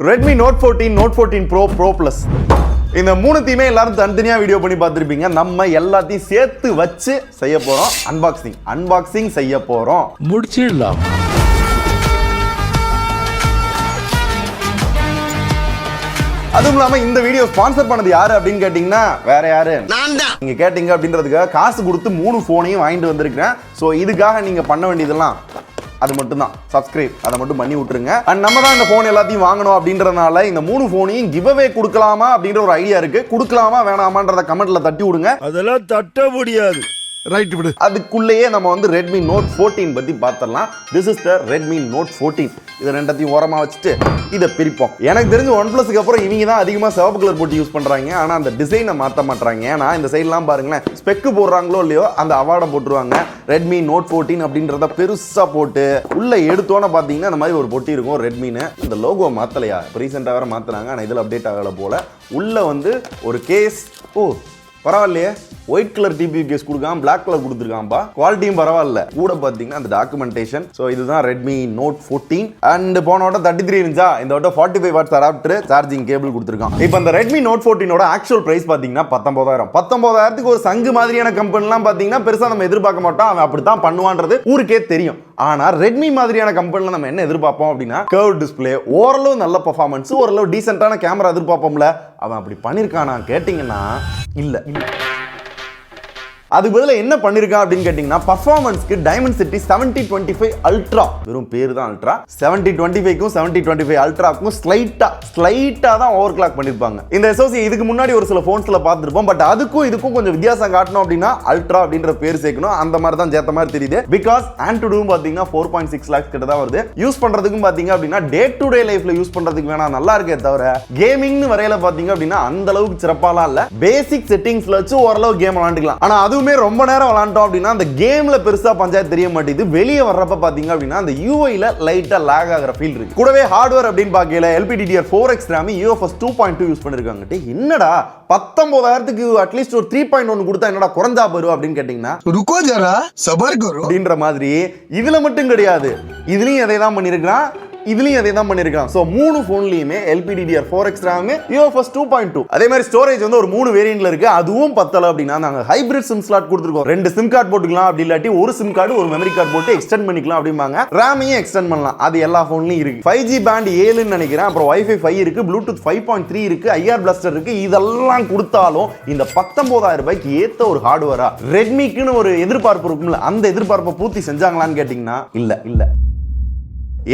Redmi Note 14, Note 14 Pro, Pro Plus. இந்த மூணுத்தையுமே எல்லாரும் தனித்தனியா வீடியோ பண்ணி பார்த்திருப்பீங்க. நம்ம எல்லாத்தையும் சேர்த்து வச்சு செய்ய போறோம் அன்பாக்சிங் செய்ய போறோம். முடிச்சிடலாம். அதுவும் இல்லாம இந்த வீடியோ ஸ்பான்சர் பண்ணது யாரு அப்படின்னு கேட்டீங்கன்னா வேற யாரு, நீங்க கேட்டீங்க அப்படின்றதுக்காக காசு கொடுத்து 3 போனையும் வாங்கிட்டு வந்திருக்கேன். ஸோ இதுக்காக நீங்க பண்ண வேண்டியதெல்லாம் அது மட்டும் தான், சப்ஸ்கிரைப் அதை மட்டும் பண்ணி விட்டுருங்க. அண்ட் நம்ம தான் இந்த போன் எல்லாத்தையும் வாங்கணும் அப்படின்றதுனால இந்த 3 போனையும் கிவ் அவே கொடுக்கலாமா அப்படின்ற ஒரு ஐடியா இருக்கு. கொடுக்கலாமா வேணாமான்றத கமெண்ட்ல தட்டி விடுங்க. அதெல்லாம் தட்ட முடியாது. ரைட் விடு. அதுக்குள்ளேயே நம்ம வந்து Redmi Note 14 பத்தி பார்த்தறலாம். This is the Redmi Note 14. இது ரெண்டத்தையும் ஓரமா வச்சுட்டு இதை பிரிப்போம். எனக்கு தெரிஞ்சு OnePlusக்கு அப்புறம் இவங்க தான் அதிகமாக சிவப்பு கலர் போட்டு யூஸ் பண்றாங்க. ஆனா அந்த டிசைனை மாற்ற மாட்டாங்க. ஏன்னா இந்த சைட்லாம் பாருங்களேன், ஸ்பெக்கு போடுறாங்களோ இல்லையோ அந்த அவார்டை போட்டுருவாங்க. Redmi Note 14 அப்படின்றத பெருசா போட்டு உள்ள எடுத்தோன்னு பார்த்தீங்கன்னா இந்த மாதிரி ஒரு பொட்டி இருக்கும் ரெட்மின்னு. இந்த லோகோ மாத்தலையா, இப்போ ரீசெண்டாக வேற மாத்தினாங்க. ஆனால் இதில் அப்டேட் ஆகலை போல. உள்ள வந்து ஒரு கேஸ், பரவாயில்லையே, ஒயிட் கலர் டிபி கேஸ் கொடுக்காம பிளாக் கலர் கொடுத்துருக்காம்பா. குவாலிட்டியும் பரவாயில்ல. கூட பார்த்தீங்கன்னா அந்த டாக்குமெண்டேஷன். ஸோ இதுதான் Redmi Note 14. அண்ட் போன வட்டம் 33 இருந்துச்சா, இந்த வட்டம் 45 வாட்ஸ் அடாப்டர் சார்ஜிங் கேபிள் கொடுத்துருக்கான். இப்போ அந்த Redmi Note 14 ஆக்சுவல் பிரைஸ் பார்த்தீங்கன்னா 19,000 ஒரு சங்கு மாதிரியான கம்பெனிலாம் பார்த்தீங்கன்னா பெருசாக நம்ம எதிர்பார்க்க மாட்டோம். அவன் அப்படித்தான் பண்ணுவான்றது ஊருக்கே தெரியும். ஆனா ரெட்மி மாதிரியான கம்பெனில நம்ம என்ன எதிர்பார்ப்போம் அப்படின்னா, கர்வ் டிஸ்பிளே, ஓரளவு நல்ல பெர்ஃபார்மன்ஸ், ஓரளவு டீசென்ட்டான கேமரா எதிர்பார்ப்போம்ல. அவன் அப்படி பண்ணிருக்கானா கேட்டீங்கன்னா இல்ல. அதுக்கு பதிலாக என்ன பண்ணிருக்கான் அப்படின்னு கேட்டீங்கன்னா, பர்ஃபார்மன்ஸ்க்கு டைமென்சிட்டி 7025 அல்ட்ரா, வெறும் பேரு தான் அல்ட்ரா, 7025க்கும் 7025 அல்ட்ராக்கும் ஸ்லைட்டா தான் ஓவர் கிளாக் பண்ணிருப்பாங்க. இந்த SoC இதுக்கு முன்னாடி ஒரு சில போன்ஸ்ல பார்த்துருப்போம். பட் அதுக்கும் இதுக்கும் கொஞ்சம் வித்தியாசம் காட்டணும் அப்படின்னா அல்ட்ரா அப்படின்ற பேர் சேர்க்கணும். அந்த மாதிரி தான் சேர்த்த மாதிரி தெரியுது. பிகாஸ் ஆண்ட்ராய்டும் பாத்தீங்கன்னா 4.6 lakhs கிட்ட தான் வருது. யூஸ் பண்றதுக்கும் பாத்தீங்க அப்படின்னா டே டு டே லைஃப்ல யூஸ் பண்றதுக்கு வேணா நல்லா இருக்கே தவிர, கேமிங்னு வரையில பாத்தீங்க அப்படின்னா அந்த அளவுக்கு சிறப்பாலாம் இல்ல. பேசிக் செட்டிங்ஸ்ல வச்சு ஓரளவு கேம் விளையாண்டுக்கலாம். ஆனா அதுவுமே ரொம்ப நேரம் விளையாண்டோம் அப்படின்னா அந்த கேம்ல பெருசா பஞ்சாயத்து தெரிய மாட்டேங்குது. வெளியே வர்றப்ப பாத்தீங்க அப்படின்னா அந்த UIல லைட்டா லாக் ஆகிற ஃபீல் இருக்கு. கூடவே ஹார்ட்வேர் அப்படின்னு பார்க்கல LPDDR4X RAM UFS 2.2 யூஸ் பண்ணிருக்காங்க. என்னடா 19,000க்கு அட்லீஸ்ட் ஒரு 3.1 கொடுத்தா என்னடா குறைஞ்சா போயிரும் அப்படின்னு கேட்டீங்கன்னா, ருக்கோ ஜரா சபர் கரோ அப்படின்ற மாதிரி இதுல மட்டும் கிடையாது, இதுலயும் அதே தான் பண்ணிருக்கான், இதுலயும் அதே தான் பண்ணிருக்கான். So 3 போன்லயுமே LPDDR4X RAM UFS 2.2. அதே மாதிரி ஸ்டோரேஜ் வந்து ஒரு 3 வேரியன்ட்ல இருக்கு. அதுவும் பத்தல அப்படின்னா நாங்க ஹைபிரிட் சிம் ஸ்லாட் கொடுத்துருக்கோம். 2 சிம் கார்டு போட்டுக்கலாம், அப்படி இல்லாட்டி ஒரு சிம் கார்டு ஒரு மெமரி கார்டு போட்டு எக்ஸ்டெண்ட் பண்ணிக்கலாம் அப்படிம்பாங்க. ரேமையும் எக்ஸ்டெண்ட் பண்ணலாம். அது எல்லா போன்லயும் இருக்கு. 5G பேண்ட் 7ன்னு நினைக்கிறேன். அப்புறம் Wi-Fi 5 இருக்கு, Bluetooth 5.3 இருக்கு, IR பிளாஸ்டர் இருக்கு. இதெல்லாம் கொடுத்தாலும் இந்த 19,000 ரூபாய்க்கு ஏத்த ஒரு ஹார்ட்வேரா ரெட்மிக்குன்னு ஒரு எதிர்பார்ப்பு இருக்கும்ல, அந்த எதிர்பார்ப்பை பூர்த்தி செஞ்சாங்களான்னு கேட்டீங்கன்னா இல்ல.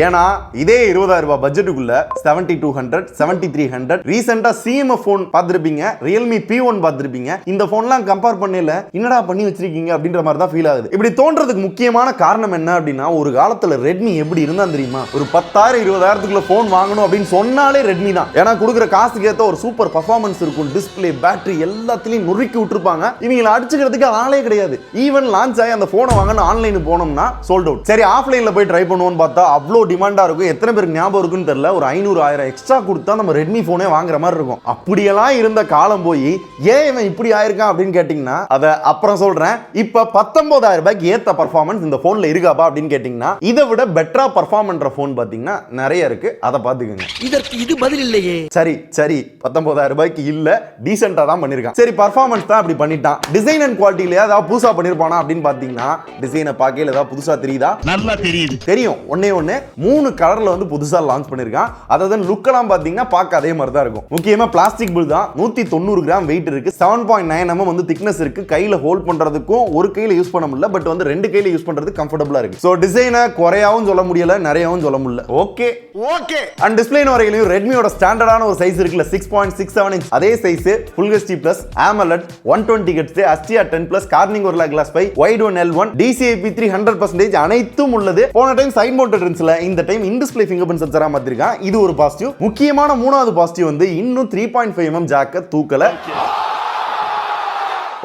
ஏன்னா இதே 20,000 ரூபாய் பட்ஜெட்டுக்குள்ள 7200, 7300 ரீசெண்டா CMF போன் பார்த்திருப்பீங்க, Realme P1 பார்த்திருப்பீங்க. இந்த போன்லாம் கம்பேர் பண்ணல என்னடா பண்ணி வச்சிருக்கீங்க அப்படின்ற மாதிரி தான் ஃபீல் ஆகுது. இப்படி தோன்றதுக்கு முக்கியமான காரணம் என்ன அப்படின்னா, ஒரு காலத்துல ரெட்மி எப்படி இருந்தா தெரியுமா, ஒரு 10,000 20,000க்குள்ள போன் வாங்கணும் அப்படின்னு சொன்னாலே ரெட்மி தான். ஏன்னா கொடுக்குற காசுக்கு ஏத்த ஒரு சூப்பர் பர்ஃபார்மன்ஸ் இருக்கும், டிஸ்பிளே, பேட்டரி எல்லாத்துலயும் நொறுக்கி விட்டுருப்பாங்க. இவங்களை அடிச்சுக்கிறதுக்கு ஆளே கிடையாது. ஈவன் லான்ச் ஆகி அந்த போனை வாங்கணும் ஆன்லைன் போனோம்னா சோல்ட் அவுட். சரி ஆஃப்லைன்ல போய் ட்ரை பண்ணுவோம்னு பார்த்தா அவ்வளோ டிமாண்டா இருக்கும். எத்தனை பேருக்கு ஞாபகம் இருக்குன்னு தெரியல, ஒரு 500-1000 எக்ஸ்ட்ரா கொடுத்தா நம்ம ரெட்மி போனே வாங்குற மாதிரி இருக்கும். அப்படியெல்லாம் இருந்த காலம் போய் ஏன் இவன் இப்படி ஆயிருக்கான் அப்படின்னு கேட்டீங்கன்னா அதை அப்புறம் சொல்றேன். இப்ப 19,000 ரூபாய்க்கு ஏத்த பர்ஃபார்மன்ஸ் இந்த போன்ல இருக்காப்பா அப்படின்னு கேட்டீங்கன்னா, இதை விட பெட்டரா பர்ஃபார்ம் பண்ற போன் பாத்தீங்கன்னா நிறைய இருக்கு. அதை பாத்துக்கோங்க. இதற்கு இது பதில் இல்லையே. சரி 19,000 ரூபாய்க்கு இல்ல, டீசென்ட்டா தான் பண்ணிருக்கான். சரி பர்ஃபார்மன்ஸ் தான் அப்படி பண்ணிட்டான். டிசைன் அண்ட் குவாலிட்டில ஏதாவது புதுசா பண்ணிருப்பானா அப்படின்னு பாத்தீங்கன்னா, டிசைனை பார்க்கல ஏதாவது புதுசா தெரியுதா? நல்லா தெரியும். ஒன்னே 3 கலர்ல வந்து புதுசா லான்ச் பண்ணிருக்கான். அதாவது லுக் எல்லாம் பாத்தீங்கன்னா பார்க்க அதே மாதிரி தான் இருக்கும். முக்கியமா பிளாஸ்டிக் பில் தான். 190 கிராம் வெயிட் இருக்கு, 7.9 mm வந்து திக்னஸ் இருக்கு. கையில ஹோல்ட் பண்றதுக்கும் ஒரு கையில யூஸ் பண்ண முடியல, பட் வந்து 2 கையில யூஸ் பண்றது கம்ஃபர்டபிளா இருக்கு. சோ டிசைனை குறையாவும் சொல்ல முடியல, நிறையவும் சொல்ல முடியல. ஓகே. அண்ட் டிஸ்ப்ளே வரையிலும் ரெட்மியோட ஸ்டாண்டர்டான ஒரு சைஸ் இருக்குல, 6.67 inch. அதே size Full HD Plus, AMOLED, 120 Hz, HDR10+, Corning Gorilla Glass 5, Wide One L1, DCI-P3 100% அனைத்தும் உள்ளது. போன டைம் சைட் மவுண்டட் இருந்துச்சுல, இந்த டைம் இன்டிஸ்ப்ளே ஃபிங்கர்பிரிண்ட் சென்சாரா மாத்திருக்கான். இது ஒரு பாசிட்டிவ். முக்கியமான மூணாவது பாசிட்டிவ் வந்து இன்னும் 3.5 mm ஜாக்க தூக்கல.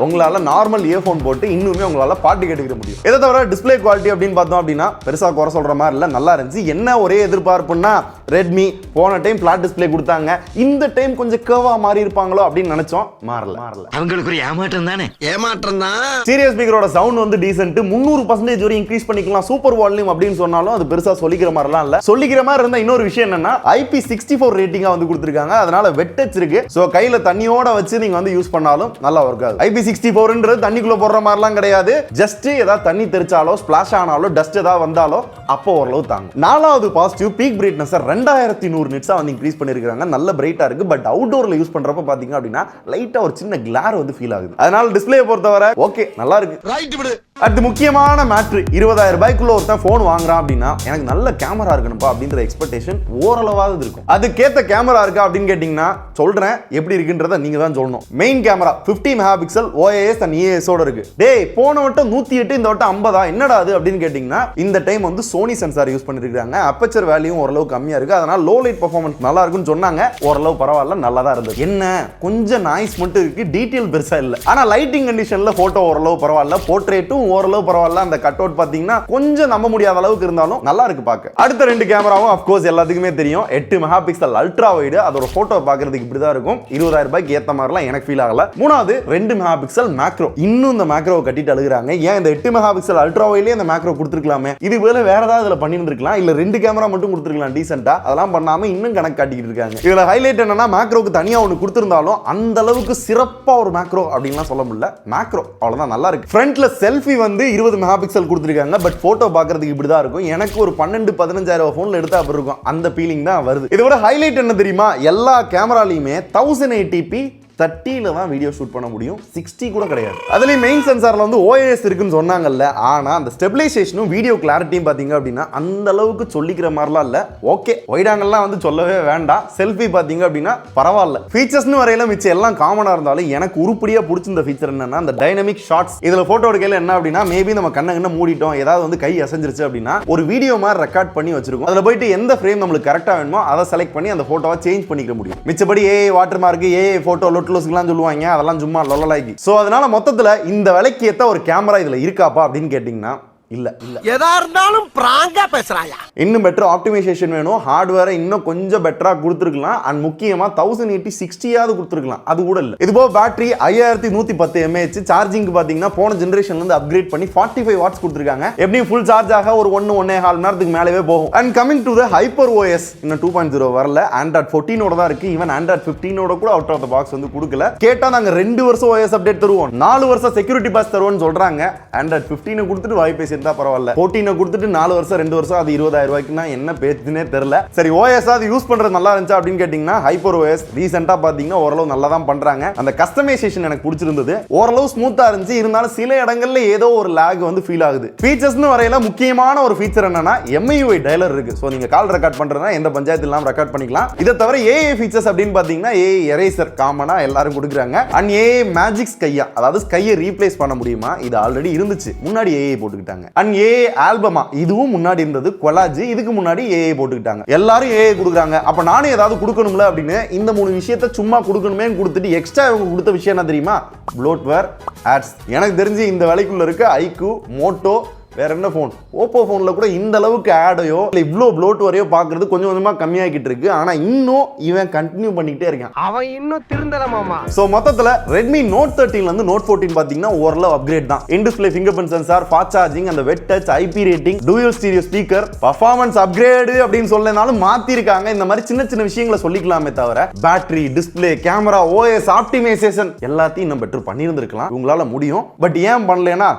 உங்களால நார்மல் இயர்போன் போட்டு இன்னுமே உங்களால பாட்டு கேட்டுக்கிற முடியும். இதை தவிர டிஸ்ப்ளே குவாலிட்டி அப்படின்னு பார்த்தோம் அப்படின்னா பெருசா குறை சொல்ற மாதிரி இல்ல, நல்லா இருந்துச்சு. என்ன ஒரே எதிர்பார்ப்புன்னா ரெட்மி போன டைம் பிளாட் டிஸ்ப்ளே கொடுத்தாங்க, இந்த டைம் கொஞ்சம் கர்வா மாறி இருப்பாங்களோ அப்படின்னு நினைச்சோம். மாறல. அவங்களுக்கு ஒரு ஏமாற்றம் தானே. ஏமாற்றம் தான். சீரியஸ் ஸ்பீக்கரோட சவுண்ட் வந்து டீசென்ட், 300% வரை இன்க்ரீஸ் பண்ணிக்கலாம். சூப்பர் வால்யூம் அப்படின்னு சொன்னாலும் அது பெருசா சொல்லிக்கிற மாதிரிலாம் இல்ல. சொல்லிக்கிற மாதிரி இருந்தா இன்னொரு விஷயம் என்னன்னா IP64 ரேட்டிங்கா வந்து கொடுத்திருக்காங்க. அதனால வெட் டச் இருக்கு. சோ கையில தண்ணியோட வச்சு நீங்க வந்து யூஸ் பண்ணாலும் நல்லா ஒர்க் ஆகுது. IP64ன்றது தண்ணிக்குள்ள போடுற மாதிரிலாம் கிடையாது. ஜஸ்ட் ஏதாவது தண்ணி தெரிச்சாலோ ஸ்பிளாஷ் ஆனாலோ டஸ்ட் ஏதாவது வந்தாலோ அப்போ ஓரளவு தாங்க. நாலாவது பாசிட்டிவ் பீக் பிரைட்னஸ் 2100 நிட்ஸா வந்து இன்க்ரீஸ் பண்ணிருக்காங்க. நல்ல பிரைட்டா இருக்கு. பட் அவுட்டோர்ல யூஸ் பண்றப்ப பாத்தீங்க அப்படின்னா லைட்டா ஒரு சின்ன கிளார் வந்து ஃபீல் ஆகுது. அதனால டிஸ்ப்ளே பொறுத்தவரை ஓகே நல்லா இருக்கு. ரைட் விடு. அடுத்து முக்கியமான மேட்ரு, 20000 ரூபாய்க்குள்ள ஒருத்தன் போன் வாங்குறான் அப்படின்னா எனக்கு நல்ல கேமரா இருக்கணும்பா அப்படின்ற எக்ஸ்பெக்டேஷன் ஓரளவாவது இருக்கும். அதுக்கேத்த கேமரா இருக்கா அப்படின்னு கேட்டீங்கன்னா சொல்றேன், எப்படி இருக்குன்றத நீங்க தான் சொல்லணும். Main camera 50 mega pixel OIS and EOS ஓட இருக்கு. டேய் போன வட்டம் 108 இந்த வட்டம் 50 என்னடா அது அப்படின்னு கேட்டீங்கன்னா இந்த டைம் வந்து சோனி சென்சார் யூஸ் பண்ணிருக்காங்க. அப்பச்சர் வேல்யூ ஓரளவு கம்மியா இருக்கு. அதனால லோ லைட் பெர்ஃபார்மன்ஸ் நல்லா இருக்குன்னு சொன்னாங்க. ஓரளவு பரவாயில்ல, நல்லா தான் இருந்தது. என்ன கொஞ்சம் நாய்ஸ் மட்டும் இருக்கு, டீடைல் பெருசா இல்ல. ஆனா லைட்டிங் கண்டிஷன்ல போட்டோ ஓரளவு பரவாயில்ல, போர்ட்ரேட்டும் ஓரளவு பரவாயில்ல. அந்த கட் அவுட் பாத்தீங்கன்னா கொஞ்சம் நம்ப முடியாத அளவுக்கு இருந்தாலும் நல்லா இருக்கு பார்க்க. அடுத்த ரெண்டு கேமராவும் ஆஃப் கோர்ஸ் எல்லாத்துக்குமே தெரியும். 8 மெகா பிக்சல் அல்ட்ரா வைடு. அதோட போட்டோ பார்க்கிறதுக்கு இப்படி தான் இருக்கும். 20000 ரூபாய்க்கு ஏத்த மாதிரிலாம் எனக்கு ஃபீல் ஆகல. மூணாவது 2 மெகா பிக்சல் மேக்ரோ. இன்னும் இந்த மேக்ரோவை கட்டிட்டு அழுகுறாங்க. ஏன் இந்த 8 மெகா பிக்சல் அல்ட்ரா வைட்லயே இந்த மேக்ரோ கொடுத்துருக்கலாமே, இது வேற ஏதாவது இதுல பண்ணிருந்திருக்கலாம். இல்ல 2 கேமரா மட்டும் கொடுத்துருக்கலாம் டீசென்ட்டா. அதெல்லாம் பண்ணாம இன்னும் கணக்கு காட்டிக்கிட்டு இருக்காங்க. இதுல ஹைலைட் என்னன்னா மேக்ரோக்கு தனியா ஒன்னு கொடுத்திருந்தாலும் அந்த அளவுக்கு சிறப்பா ஒரு மேக்ரோ அப்படின்லாம் சொல்ல முடியல. மேக்ரோ அவ்வளவுதான், நல்லா இருக்கு. ஃப்ரண்ட்ல செல்ஃபி வந்து 20 மெகா பிக்சல் கொடுத்திருக்காங்க. பட் போட்டோ பார்க்கிறதுக்கு இப்படி தான் இருக்கும். எனக்கு ஒரு 12-15000 போன்ல எடுத்தா அப்படி இருக்கும். அந்த ஃபீலிங் தான் வருது. இதோட ஹைலைட் என்ன தெரியுமா, எல்லா கேமராலையுமே 1080p 30ல தான் வீடியோ ஷூட் பண்ண முடியும். 60 கூட கிடையாது. அதுலயும் மெயின் சென்சார்ல வந்து OIS இருக்குன்னு சொன்னாங்கல்ல, ஆனா அந்த ஸ்டெபிலைசேஷனும் வீடியோ கிளாரிட்டியும் பாத்தீங்க அப்படின்னா அந்த அளவுக்கு சொல்லிக்கிற மாதிரிலாம் இல்ல. ஓகே வைட் ஆங்கிள்லாம் வந்து சொல்லவே வேண்டாம். செல்ஃபி பாத்தீங்க அப்படின்னா பரவாயில்ல. ஃபீச்சர்ஸ்னு வரையில மிச்சம் எல்லாம் காமனா இருந்தாலும் எனக்கு உருப்படியா பிடிச்சிருந்த ஃபீச்சர் என்னன்னா அந்த டைனமிக் ஷாட்ஸ். இதுல போட்டோ எடுக்கையில என்ன அப்படின்னா மேபி நம்ம கண்ண மூடிட்டோம், ஏதாவது வந்து கை அசைஞ்சிருச்சு அப்படின்னா ஒரு வீடியோ மாதிரி ரெக்கார்ட் பண்ணி வச்சிருக்கோம். அதுல போயிட்டு எந்த ஃப்ரேம் நம்மளுக்கு கரெக்டா வேணுமோ அதை செலக்ட் பண்ணி அந்த போட்டோவை சேஞ்ச் பண்ணிக்க முடியும். மிச்சபடி AI water mark, AI photo சொல்லுவாங்க, அதெல்லாம் சும்மா லொலலாக்கி. சோ அதனால மொத்தத்துல இந்த விலைக்கு ஏத்த ஒரு கேமரா இதுல இருக்காப்பா அப்படின்னு கேட்டீங்கன்னா இல்ல. எதா இருந்தாலும் பிராங்கா பேசுறாயா. இன்னும் பெட்டர் ஆப்டிமைசேஷன் வேணும். ஹார்ட்வேரை இன்னும் கொஞ்சம் பெட்டரா கொடுத்துருக்கலாம். அண்ட் முக்கியமா 1080 60 கொடுத்துருக்கலாம். அது கூட இல்ல. இது போக பேட்டரி 5110 mAh. சார்ஜிங் பாத்தீங்கன்னா போன ஜெனரேஷன்ல இருந்து அப்கிரேட் பண்ணி 45 வாட்ஸ் கொடுத்துருக்காங்க. எப்படியும் ஃபுல் சார்ஜ் ஆக ஒரு 1.5 மணி நேரத்துக்கு மேலவே போகும். And coming to the hyper OS இன்னும் 2.0 வரல. Android 14 ஓட தான் இருக்கு. ஈவன் Android 15 ஓட கூட அவுட் ஆஃப் தி பாக்ஸ் வந்து கொடுக்கல. கேட்டா நாங்க 2 வருஷம் OS அப்டேட் தருவோம், 4 வருஷம் செக்யூரிட்டி பாஸ் தருவோம்னு சொல்றாங்க. Android 15 கொடுத்துட்டு வாய் பேசி இருந்தா பரவாயில்ல. 14 கொடுத்துட்டு 4 வருஷம் 2 வருஷம் அது 20000 ரூபாய்க்குனா என்ன பேச்சுனே தெரியல. சரி OS அது யூஸ் பண்றது நல்லா இருந்துச்சு அப்படின்னு கேட்டீங்கன்னா ஹைப்பர் OS ரீசெண்டா பாத்தீங்கன்னா ஓரளவு நல்லா தான் பண்றாங்க. அந்த கஸ்டமைசேஷன் எனக்கு பிடிச்சிருந்தது. ஓரளவு ஸ்மூத்தா இருந்துச்சு. இருந்தாலும் சில இடங்கள்ல ஏதோ ஒரு லாக் வந்து ஃபீல் ஆகுது. ஃபீச்சர்ஸ்னு வரையில முக்கியமான ஒரு ஃபீச்சர் என்னன்னா MIUI டயலர் இருக்கு. சோ நீங்க கால் ரெக்கார்ட் பண்றதுனா எந்த பஞ்சாயத்து இல்லாம ரெக்கார்ட் பண்ணிக்கலாம். இதை தவிர AI ஃபீச்சர்ஸ் அப்படின்னு பாத்தீங்கன்னா AI எரேசர் காமனா எல்லாரும் கொடுக்குறாங்க. அண்ட் AI மேஜிக் ஸ்கையா, அதாவது ஸ்கையை ரீப்ளேஸ் பண்ண முடியுமா, இது ஆல்ரெடி இருந்துச்சு. முன்னாடி AI போட்டுக்கிட்டாங்க. அண்ட் AI ஆல்பமா இதுவும் முன்னாடி இருந்தது. கொலாஜ் இதுக்கு முன்னாடி AI போட்டுக்கிட்டாங்க. எல்லாரும் AI கொடுக்குறாங்க. அப்ப நானே ஏதாவது கொடுக்கணும்ல அப்படின்னு இந்த 3 விஷயத்தை சும்மா கொடுக்கணுமே கொடுத்துட்டு எக்ஸ்ட்ரா இவங்க கொடுத்த விஷயம் என்ன தெரியுமா, bloatware ads. எனக்கு தெரிஞ்சு இந்த விலைக்குள்ள இருக்க ஐக்யூ, மோட்டோ, வேற என்ன போன், ஓப்போ போன்ல கூட இந்த அளவுக்கு ஆடையோ இல்ல இவ்ளோ bloatwareயோ பாக்குறது கொஞ்சம் கொஞ்சமா கம்மியாகிட்டு இருக்கு. ஆனா இன்னும் இவன் கண்டினியூ பண்ணிக்கிட்டே இருக்கான். அவன் இன்னும் திருந்தல மாமா. சோ மொத்தத்துல Redmi Note 13ல இருந்து Note 14 பாத்தீங்கன்னா ஓரளவு அப்கிரேட் தான். In display fingerprint sensor, fast charging, அந்த wet touch, IP rating, dual stereo speaker, performance upgrade அப்படின்னு சொல்லனாலும் மாத்தி இருக்காங்க. இந்த மாதிரி சின்ன சின்ன விஷயங்களை சொல்லிக்கலாமே தவிர battery, display, camera, OS optimisation எல்லாத்தையும் இன்னும் பெட்டர் பண்ணியிருந்திருக்கலாம். உங்களால முடியும். பட் ஏன் பண்ணலனா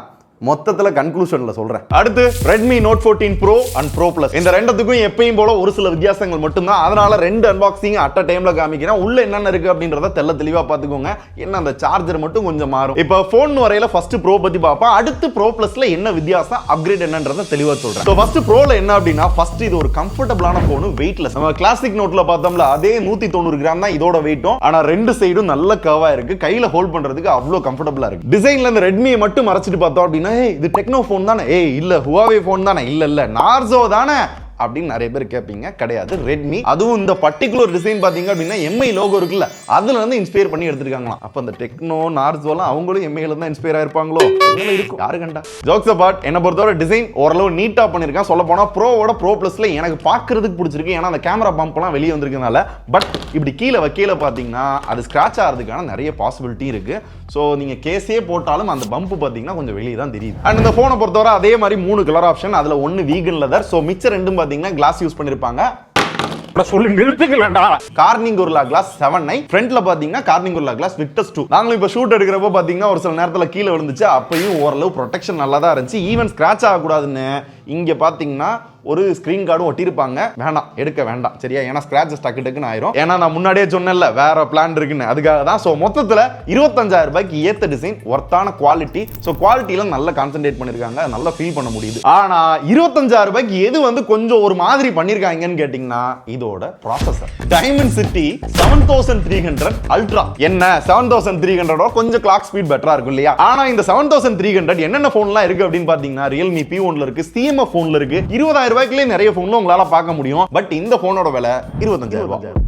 மொத்தத்துல கன்க்ளூஷன்ல சொல்றேன். அடுத்து Redmi Note 14 Pro and Pro Plus. இந்த ரெண்டுத்துக்கும் எப்பயும் போல ஒரு சில வித்தியாசங்கள் மட்டும்தான். அதனால ரெண்டு அன்பாக்சிங் அட் அ டைம்ல காமிக்கிறேன். உள்ள என்னென்ன இருக்கு அப்படின்றத தெளிவா பாத்துக்கோங்க. என்ன அந்த சார்ஜர் மட்டும் கொஞ்சம் மாறும். இப்போ போன் வரையில ஃபர்ஸ்ட் Pro பத்தி பாப்போம். அடுத்து Pro Plusல என்ன வித்தியாசம், அப்கிரேட் என்னன்றத தெளிவா சொல்றேன். சோ ஃபர்ஸ்ட் Proல என்ன அப்படின்னா ஃபர்ஸ்ட் இது ஒரு கம்ஃபர்ட்டபிளான போன், வெயிட்லெஸ். நம்ம கிளாசிக் நோட்ல பார்த்தோம்ல அதே 190 கிராம் தான் இதோட வெயிட்டும். ஆனா ரெண்டு சைடும் நல்ல கர்வா இருக்கு. கையில ஹோல்ட் பண்றதுக்கு அவ்வளவு கம்ஃபர்ட்டபிளா இருக்கு. டிசைன்ல இந்த Redmi மட்டும் மறைச்சிட்டு பார்த்தோம் அப்படின்னா இது டெக்னோ போன் தானே, இல்ல Huawei போன் தானே, இல்ல நார்சோ தானே அப்படின்னு நிறைய பேர் கேட்பீங்க. கிடையாது, ரெட்மி. அதுவும் இந்த பர்டிகுலர் டிசைன் பாத்தீங்க அப்படின்னா எம்ஐ லோகோ இருக்குல்ல, அதுல இருந்து இன்ஸ்பயர் பண்ணி எடுத்துருக்காங்களா. அப்ப அந்த டெக்னோ நார்சோலாம் அவங்களும் எம்ஐல தான் இன்ஸ்பயர் ஆயிருப்பாங்களோ இருக்கும். யாரு கண்டா. ஜோக்ஸ் அபார்ட், என்ன பொறுத்தவரை டிசைன் ஓரளவு நீட்டா பண்ணிருக்கான். சொல்ல போனா ப்ரோவோட ப்ரோ பிளஸ்ல எனக்கு பாக்குறதுக்கு பிடிச்சிருக்கு. ஏன்னா அந்த கேமரா பம்ப் எல்லாம் வெளியே வந்திருக்கனால. பட் இப்படி கீழே வைக்கல பாத்தீங்கன்னா அது ஸ்கிராச் ஆகிறதுக்கான நிறைய பாசிபிலிட்டி இருக்கு. ஸோ நீங்க கேஸே போட்டாலும் அந்த பம்ப் பாத்தீங்கன்னா கொஞ்சம் வெளியே தான் தெரியுது. அண்ட் இந்த போனை பொறுத்தவரை அதே மாதிரி 3 கலர் ஆப்ஷன். அதுல ஒன்னு வீகன் லெதர். ஸோ மிச்ச ரெண்டும் பாத்தீங்கன்னா கிளாஸ் யூஸ் பண்ணிருப்பாங்க. சொல்லி நிறுத்துக்கலடா. கார்னிங் கோரில்லா கிளாஸ் 7i, ஃப்ரண்ட்ல பாத்தீங்கன்னா கார்னிங் கோரில்லா கிளாஸ் விக்டஸ் 2. நாங்களும் இப்ப ஷூட் எடுக்கிறப்ப பாத்தீங்கன்னா ஒரு சில நேரத்துல கீழே விழுந்துச்சு. அப்பயும் ஓரளவு ப்ரொடெக்ஷன் நல்லா தான் இருந்துச்சு. ஈவன் ஸ்கிராச் ஆகக்கூடாதுன்னு இங்க பாத்தீங்கன்னா ஒரு ஸ்கிரீன் கார்டும் ஒட்டிருப்பாங்க. வேண்டாம், எடுக்க வேண்டாம் சரியா, ஏன்னா ஸ்கிராச்சஸ் டக்கு டக்குன்னு ஆயிரும். ஏன்னா நான் முன்னாடியே சொன்னேன்ல வேற பிளான் இருக்குன்னு, அதுக்காக தான். ஸோ மொத்தத்தில் 25,000 ரூபாய்க்கு ஏத்த டிசைன், ஒர்த்தான குவாலிட்டி. ஸோ குவாலிட்டியில நல்லா கான்சென்ட்ரேட் பண்ணிருக்காங்க, நல்லா ஃபீல் பண்ண முடியுது. ஆனா 25,000 ரூபாய்க்கு எது வந்து கொஞ்சம் ஒரு மாதிரி பண்ணிருக்காங்கன்னு கேட்டீங்கன்னா இதோட ப்ராசஸர் டைமென்சிட்டி 7300 அல்ட்ரா. என்ன 7300 கொஞ்சம் கிளாக் ஸ்பீட் பெட்டரா இருக்கும் இல்லையா. ஆனா இந்த 7300 என்னென்ன போன்லாம் இருக்கு அப்படின்னு பாத்தீங்கன்னா ரியல்மி P1ல இருக்கு, CMF போன்ல இருக்கு. 20,000 ரூபாய்க்குள்ளே நிறைய போன்ல உங்களால பார்க்க முடியும். பட் இந்த போனோட விலை 25,000 ரூபாய்.